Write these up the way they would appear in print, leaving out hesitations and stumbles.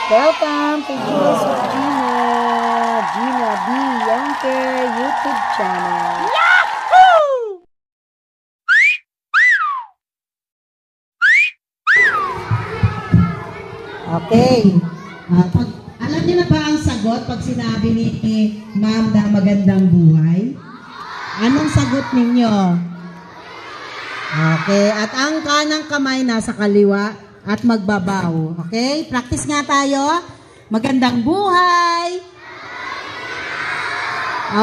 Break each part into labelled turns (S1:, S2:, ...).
S1: Welcome to Genius of Gina B. Yonker YouTube channel. Yahoo!
S2: Okay. Alam niyo na ba ang sagot pag sinabi ni Ma'am na magandang buhay? Anong sagot ninyo? Okay. At ang kanang kamay nasa kaliwa at magbabaw. Okay? Practice nga tayo. Magandang buhay!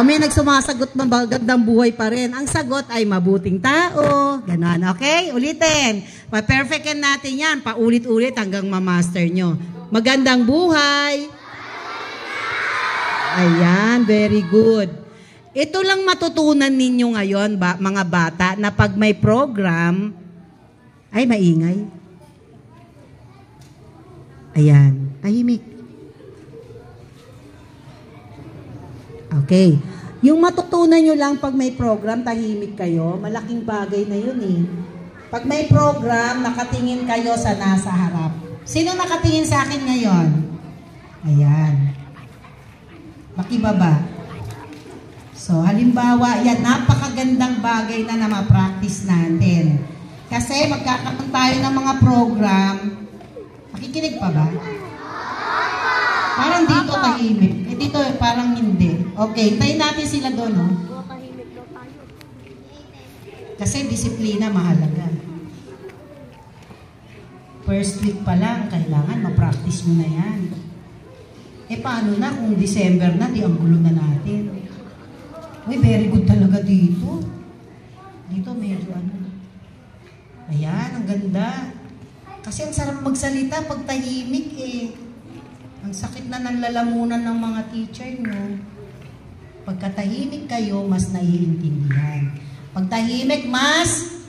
S2: May nagsumasagot magandang buhay pa rin. Ang sagot ay mabuting tao. Ganon. Okay? Ulitin. Pa-perfectin natin yan. Paulit-ulit hanggang ma-master nyo. Magandang buhay! Ayan. Very good. Ito lang matutunan ninyo ngayon, mga bata, na pag may program, ay maingay. Ayan. Tahimik. Okay. Yung matutunan nyo lang pag may program, tahimik kayo, malaking bagay na yun eh. Pag may program, nakatingin kayo sa nasa harap. Sino nakatingin sa akin ngayon? Ayan. Makibaba. So, halimbawa, yan, napakagandang bagay na ma-practice natin. Kasi magkakaroon tayo ng mga program. Makikinig pa ba? Parang dito tahimik. Dito parang hindi. Okay, tayo natin sila doon, no? Kasi disiplina mahalaga. First week pa lang, kailangan ma-practice mo na yan. Paano na kung December na, di ang gulo na natin. Uy, very good talaga dito. Dito medyo ano. Ayan, ang ganda. Kasi ang sarap magsalita pag tahimik eh. Ang sakit na ng lalamunan ng mga teacher nyo. Pagka tahimik kayo, mas naiintindihan. Pag tahimik, mas?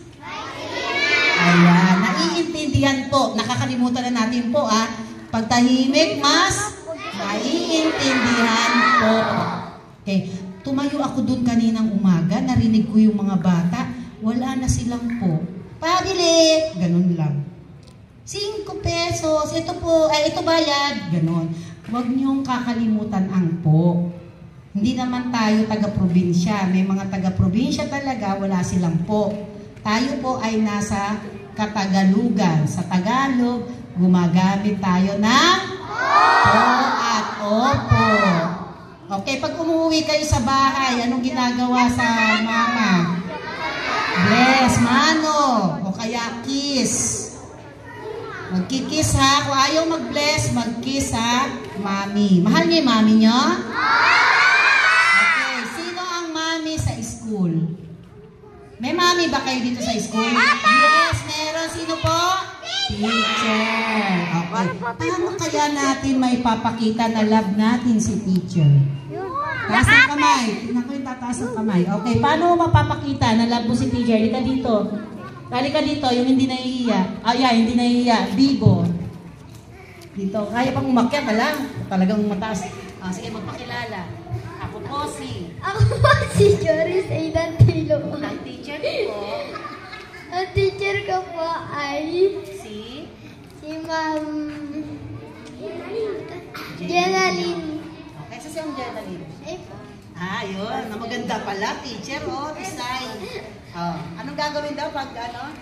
S2: Ayan, naiintindihan po. Nakakalimutan na natin po ah. Pag tahimik, mas? Naiintindihan po. Okay. Tumayo ako dun kaninang umaga, narinig ko yung mga bata, wala na silang po. Pabili! Ganun lang. 5 pesos, ito po, ito bayad. Ganun. Huwag niyong kakalimutan ang po. Hindi naman tayo taga-probinsya. May mga taga-probinsya talaga, wala silang po. Tayo po ay nasa Katagalugan. Sa Tagalog, gumagamit tayo ng po at opo. Okay, pag umuwi kayo sa bahay, anong ginagawa sa mama? Bless, mano, o kaya kiss. Magkikiss ha. Kung ayaw mag-bless, mag-kiss ha, mami. Mahal niyo yung mami niyo? Okay, sino ang mami sa school? May mami ba kayo dito sa school? Yes, meron. Sino po? Teacher. Okay. Paano kaya natin may papakita na love natin si teacher? Taas ang kamay. Tingnan ko yung tataas ang kamay. Okay, paano mapapakita na love mo si teacher? Halika dito. Halika dito, yung hindi nahihiya. Hindi nahihiya. Bigo. Dito. Kaya pang umakyat, alam. Talagang mataas. Sige, magpakilala. Ako po si...
S3: Ako po si Joris Aidan Tilo.
S2: Ang teacher ko.
S3: Ang teacher ko po ay... Si Ma'am... Jenaline.
S2: Okay, sa siyang Jenaline.
S3: Po.
S2: Yun. Na maganda pala, teacher, design. Anong gagawin daw pag ano?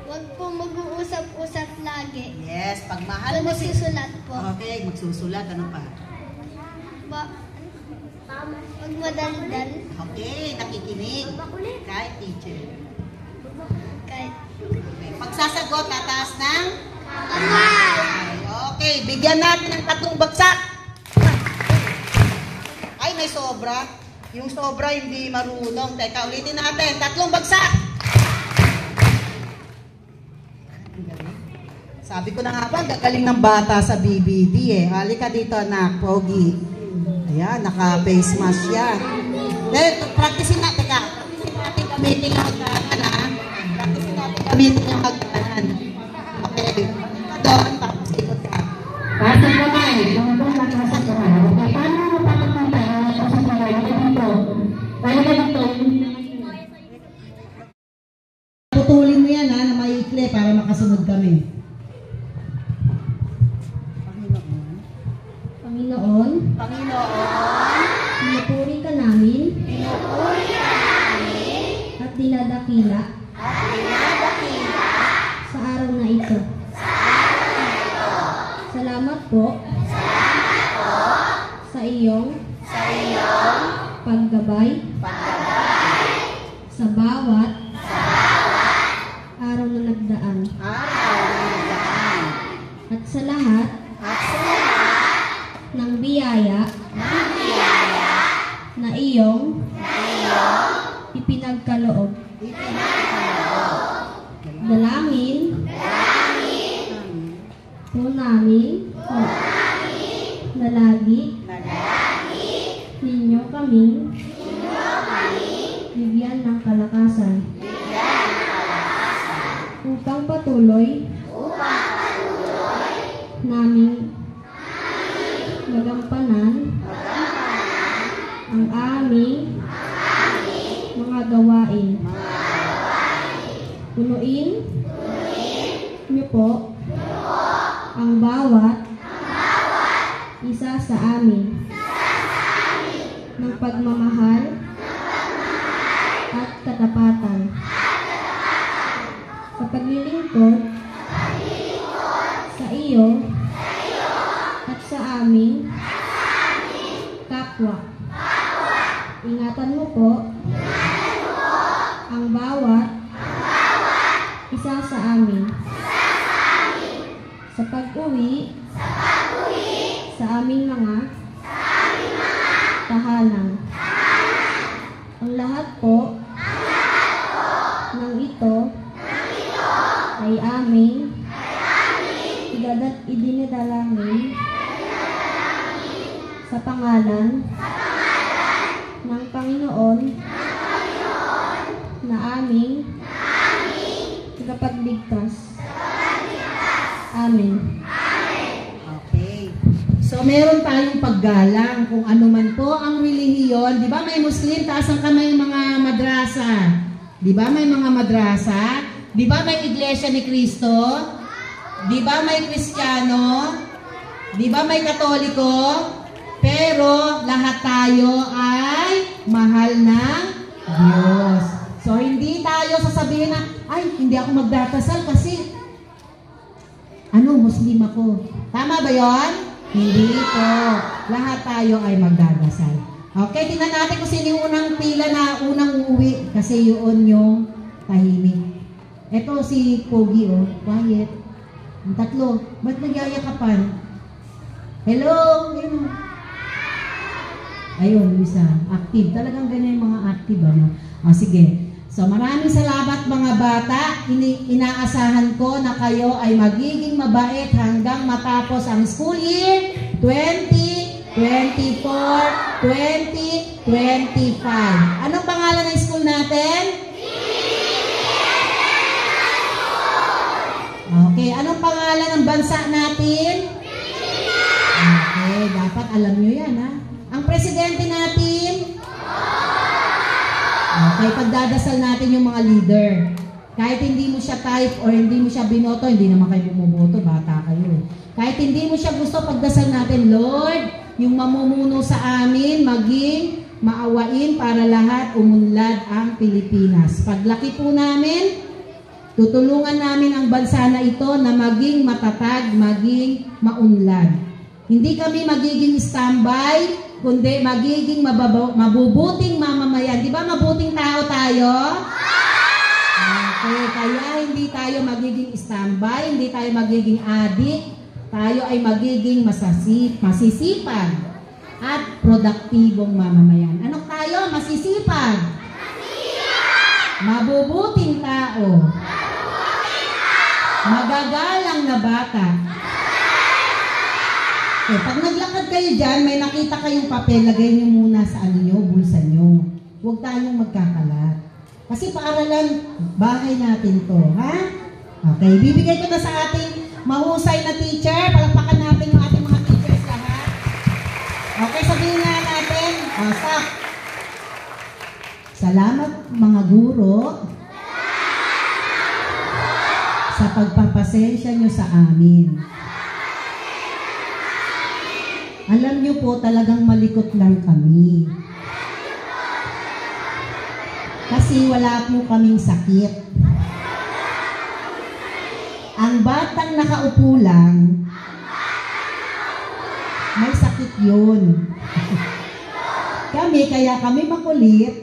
S3: Huwag po mag-uusap-usap lagi.
S2: Yes, pag mahal mo si...
S3: Magsusulat po.
S2: Okay, magsusulat. Ano pa?
S3: Huwag madaldal.
S2: Okay, nakikinig. Kahit teacher.
S3: Kahit...
S2: Okay, pagsasagot, tataas ng...
S3: Kamay!
S2: Okay, bigyan natin ng 3 bagsak. Ay, may sobra. Yung sobra hindi marunong. Teka, ulitin natin. 3 bagsak. Sabi ko na nga ba, gagaling ng bata sa BBD eh. Halika dito anak, Pogi. Ayan, naka-face mask siya. Practicein natin ka. Practicein natin gamitin yung hagdanan ha. Practicein natin gamitin yung hagdanan. Okay. Doon, tapos ikot ka. Taas ang kamay. Doon, taas ang kamay. Okay, paano mo papagpunta? Taas ang kamay. Okay, dito. Halika dito. Putulin mo yan ha, na maikli para makasunod kami.
S4: Panginoon, pinupuri ka namin at dinadakila sa araw na ito. Salamat po sa iyong paggabay sa bawat araw na nagdaan. At sa lahat ng biyaya na iyong ipinagkaloob. Dalangin po namin na lagi ninyo kaming bigyan ng kalakasan upang patuloy namin magampanan ang aming mga gawain. Punuin niyo po ang bawat isa sa amin ng pagmamahal at katapatan sa paglilingkod sa iyo at sa aming kapwa. Ingatan mo po ang bawat isa sa amin sa pag-uwi sa aming mga tahanan. Ang lahat po ng ito ay aming idinidalangin sa pangalan ng Panginoon na aming tagapagligtas. Amen.
S2: Okay. So, meron tayong paggalang kung ano man po ang relihiyon. Di ba may Muslim? Taas ang kamay mga madrasa. Di ba may mga madrasa? Di ba may Iglesia ni Cristo? Di ba may Kristiyano? Di ba may Katoliko? Pero lahat tayo ay mahal ng Diyos. So, hindi tayo sasabihin na, ay, hindi ako magdadasal kasi Muslim ako. Tama ba yon? Hindi po. Lahat tayo ay magdadasal. Okay, tingnan natin kung sino yung unang pila na unang uuwi. Kasi yun yung tahimik. Ito si Pogi, oh. Quiet. Ang tatlo. Ba't nagyayakapan? Hello? Ayun, isa. Active. Talagang ganyan yung mga active, ano? O, sige. So, maraming salamat mga bata. Inaasahan ko na kayo ay magiging mabait hanggang matapos ang school year 2024-2025. Anong pangalan ng school natin? Okay, anong pangalan ng bansa natin? Okay, dapat alam nyo yan, ha? Ang presidente natin? Okay, pagdadasal natin yung mga leader. Kahit hindi mo siya type or hindi mo siya binoto, hindi naman kayo bumoboto, bata kayo. Kahit hindi mo siya gusto, pagdasal natin, Lord, yung mamumuno sa amin, maging maawain para lahat umunlad ang Pilipinas. Paglaki po namin, tutulungan namin ang bansa na ito na maging matatag, maging maunlad. Hindi kami magiging standby, kundi magiging mabubuting mamamayan. Di ba mabuting tao tayo? Okay, kaya hindi tayo magiging standby, hindi tayo magiging adik, tayo ay magiging masisipag at produktibong mamamayan. Ano tayo? Masisipag? Mabubuting tao. Magagalang na bata. Okay, pag naglakad kayo dyan, may nakita kayong papel, lagay nyo muna sa bulsa nyo. Huwag tayong magkakalat. Kasi paaralan, bahay natin to, ha? Okay, bibigay ko na sa ating mahusay na teacher. Palakpakan natin yung ating mga teachers lahat. Okay, sabihin na natin. Stop. Salamat mga guro sa pagpapasensya nyo sa amin. Alam niyo po, talagang malikot lang kami. Kasi wala po kaming sakit. Ang batang nakaupo lang, may sakit yun. Kaya kami makulit.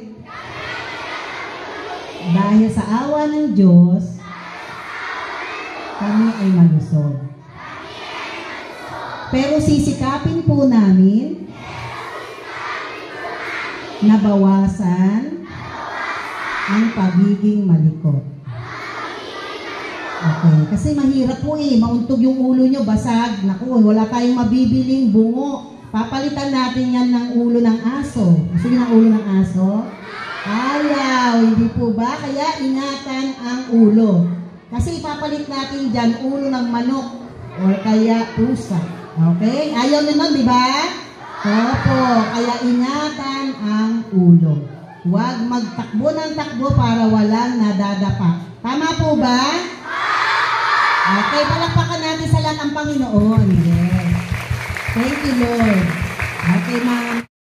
S2: Dahil sa awa ng Diyos, kami ay malusog. Pero sisikapin po namin na bawasan ang pagiging malikot. Okay, kasi mahirap po mauntog yung ulo nyo, basag. Naku, wala tayong mabibiling bungo. Papalitan natin yan ng ulo ng aso. Gusto niyo ng ulo ng aso? Ayaw, hindi po ba? Kaya ingatan ang ulo. Kasi ipapalit natin dyan ulo ng manok o kaya pusa. Okay? Ayaw nyo nun, di ba? Opo, kaya ingatan ang ulo. Huwag magtakbo ng takbo para walang nadadapa. Tama po ba? Okay, palakpakan natin sa lahat ang Panginoon. Yes. Thank you, Lord. Okay, ma'am.